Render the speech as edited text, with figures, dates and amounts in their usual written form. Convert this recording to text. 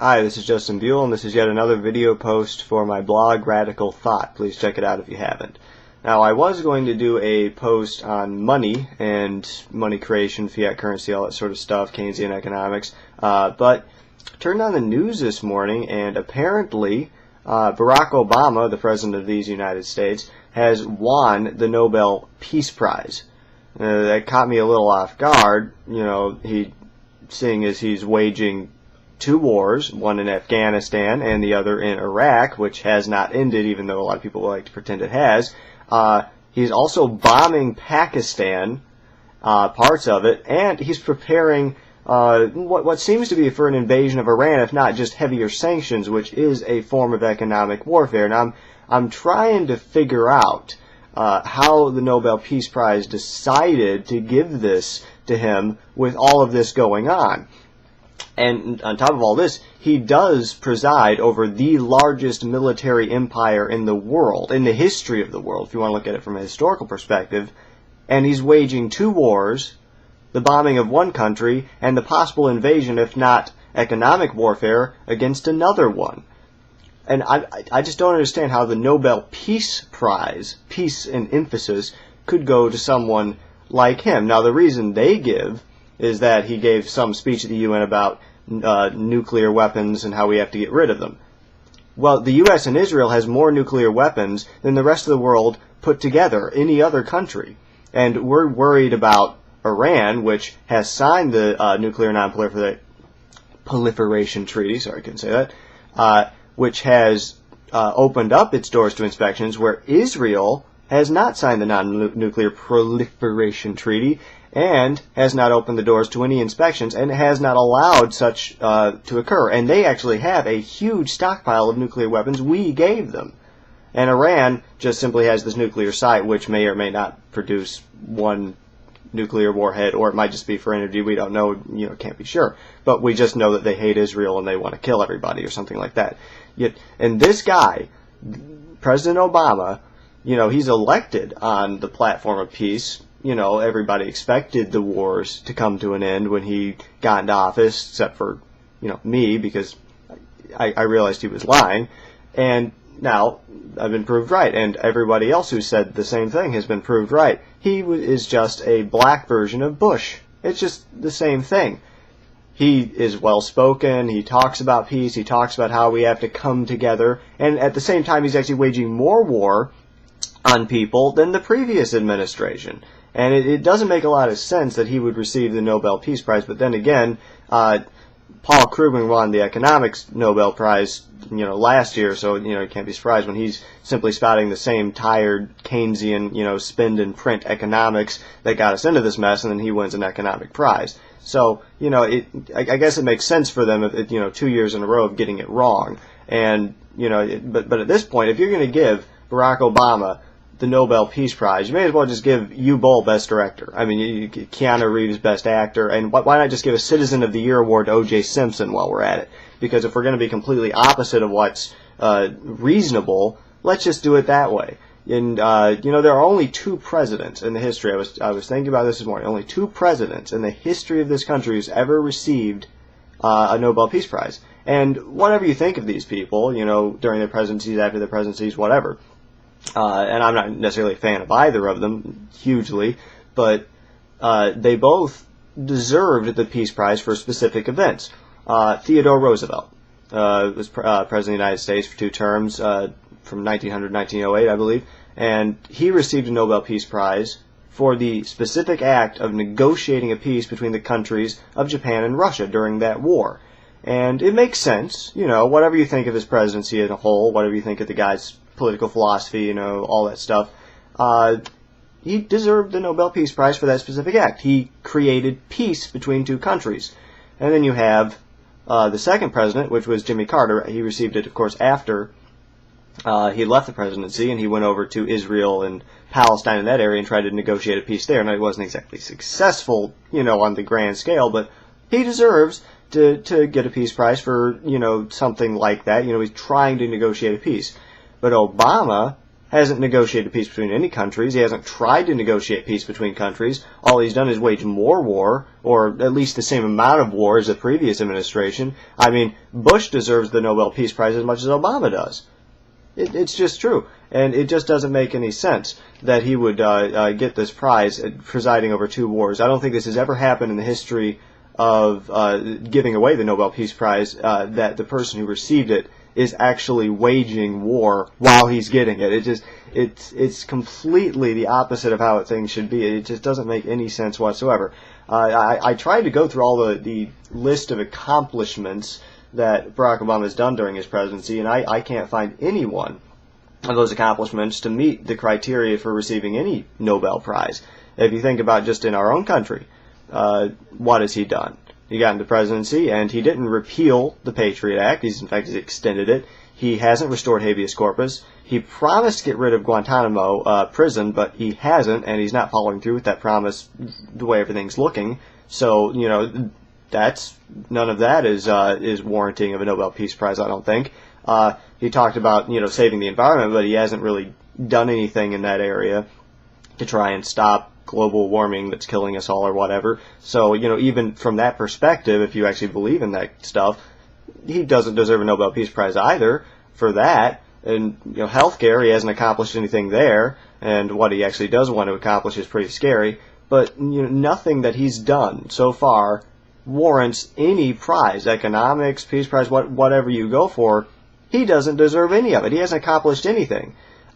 Hi, this is Justin Buell, and this is yet another video post for my blog, Radical Thought. Please check it out if you haven't. Now, I was going to do a post on money and money creation, fiat currency, all that sort of stuff, Keynesian economics, but turned on the news this morning, and apparently Barack Obama, the President of these United States, has won the Nobel Peace Prize. That caught me a little off guard, seeing as he's waging two wars, one in Afghanistan and the other in Iraq, which has not ended, even though a lot of people like to pretend it has. He's also bombing Pakistan, parts of it, and he's preparing what seems to be for an invasion of Iran, if not just heavier sanctions, which is a form of economic warfare. Now, I'm trying to figure out how the Nobel Peace Prize decided to give this to him with all of this going on. And on top of all this, he does preside over the largest military empire in the world, in the history of the world, if you want to look at it from a historical perspective. And he's waging two wars, the bombing of one country, and the possible invasion, if not economic warfare, against another one. And I just don't understand how the Nobel Peace Prize, peace and emphasis, could go to someone like him. Now, the reason they give is that he gave some speech at the UN about nuclear weapons and how we have to get rid of them. Well, the U.S. and Israel has more nuclear weapons than the rest of the world put together, any other country. And we're worried about Iran, which has signed the Nuclear Non-Proliferation Treaty, sorry I couldn't say that, which has opened up its doors to inspections, where Israel has not signed the Non-Nuclear Proliferation Treaty and has not opened the doors to any inspections and has not allowed such to occur. And they actually have a huge stockpile of nuclear weapons we gave them. And Iran just simply has this nuclear site which may or may not produce one nuclear warhead, or it might just be for energy. We don't know, can't be sure. But we just know that they hate Israel and they want to kill everybody or something like that. And this guy, President Obama, he's elected on the platform of peace. Everybody expected the wars to come to an end when he got into office, except for, me, because I realized he was lying. And now I've been proved right, and everybody else who said the same thing has been proved right. He is just a black version of Bush. It's just the same thing. He is well-spoken, he talks about peace, he talks about how we have to come together, and at the same time he's actually waging more war on people than the previous administration. And it doesn't make a lot of sense that he would receive the Nobel Peace Prize, but then again, Paul Krugman won the Economics Nobel Prize, last year, so, you can't be surprised when he's simply spouting the same tired Keynesian, spend and print economics that got us into this mess, and then he wins an economic prize. So, I guess it makes sense for them, 2 years in a row of getting it wrong. And, but at this point, if you're going to give Barack Obama the Nobel Peace Prize, you may as well just give Uwe Boll Best Director. I mean, Keanu Reeves Best Actor, and why not just give a Citizen of the Year award to O.J. Simpson while we're at it? Because if we're going to be completely opposite of what's reasonable, let's just do it that way. And there are only two presidents in the history. I was thinking about this morning. Only two presidents in the history of this country who's ever received a Nobel Peace Prize. And whatever you think of these people, during their presidencies, after their presidencies, whatever. And I'm not necessarily a fan of either of them, hugely, but they both deserved the Peace Prize for specific events. Theodore Roosevelt was President of the United States for 2 terms, from 1900 to 1908, I believe, and he received a Nobel Peace Prize for the specific act of negotiating a peace between the countries of Japan and Russia during that war. And it makes sense, whatever you think of his presidency as a whole, whatever you think of the guy's political philosophy, all that stuff, he deserved the Nobel Peace Prize for that specific act. He created peace between two countries. And then you have the second president, which was Jimmy Carter. He received it, of course, after he left the presidency, and he went over to Israel and Palestine in that area and tried to negotiate a peace there. Now, he wasn't exactly successful, on the grand scale, but he deserves to get a peace prize for, something like that. He's trying to negotiate a peace. But Obama hasn't negotiated peace between any countries. He hasn't tried to negotiate peace between countries. All he's done is wage more war, or at least the same amount of war as the previous administration. I mean, Bush deserves the Nobel Peace Prize as much as Obama does. It's just true. And it just doesn't make any sense that he would get this prize presiding over 2 wars. I don't think this has ever happened in the history of giving away the Nobel Peace Prize, that the person who received it is actually waging war while he's getting it. It's completely the opposite of how things should be. It just doesn't make any sense whatsoever. I tried to go through all the list of accomplishments that Barack Obama has done during his presidency, and I can't find any one of those accomplishments to meet the criteria for receiving any Nobel Prize. If you think about just in our own country, what has he done? He got into presidency, and he didn't repeal the Patriot Act. In fact, he's extended it. He hasn't restored habeas corpus. He promised to get rid of Guantanamo prison, but he hasn't, and he's not following through with that promise the way everything's looking. So, none of that is warranting of a Nobel Peace Prize, I don't think. He talked about, saving the environment, but he hasn't really done anything in that area to try and stop global warming that's killing us all or whatever. So, even from that perspective, if you actually believe in that stuff, he doesn't deserve a Nobel Peace Prize either for that. And, healthcare, he hasn't accomplished anything there, and what he actually does want to accomplish is pretty scary. But, nothing that he's done so far warrants any prize, economics, peace prize, whatever you go for. He doesn't deserve any of it. He hasn't accomplished anything.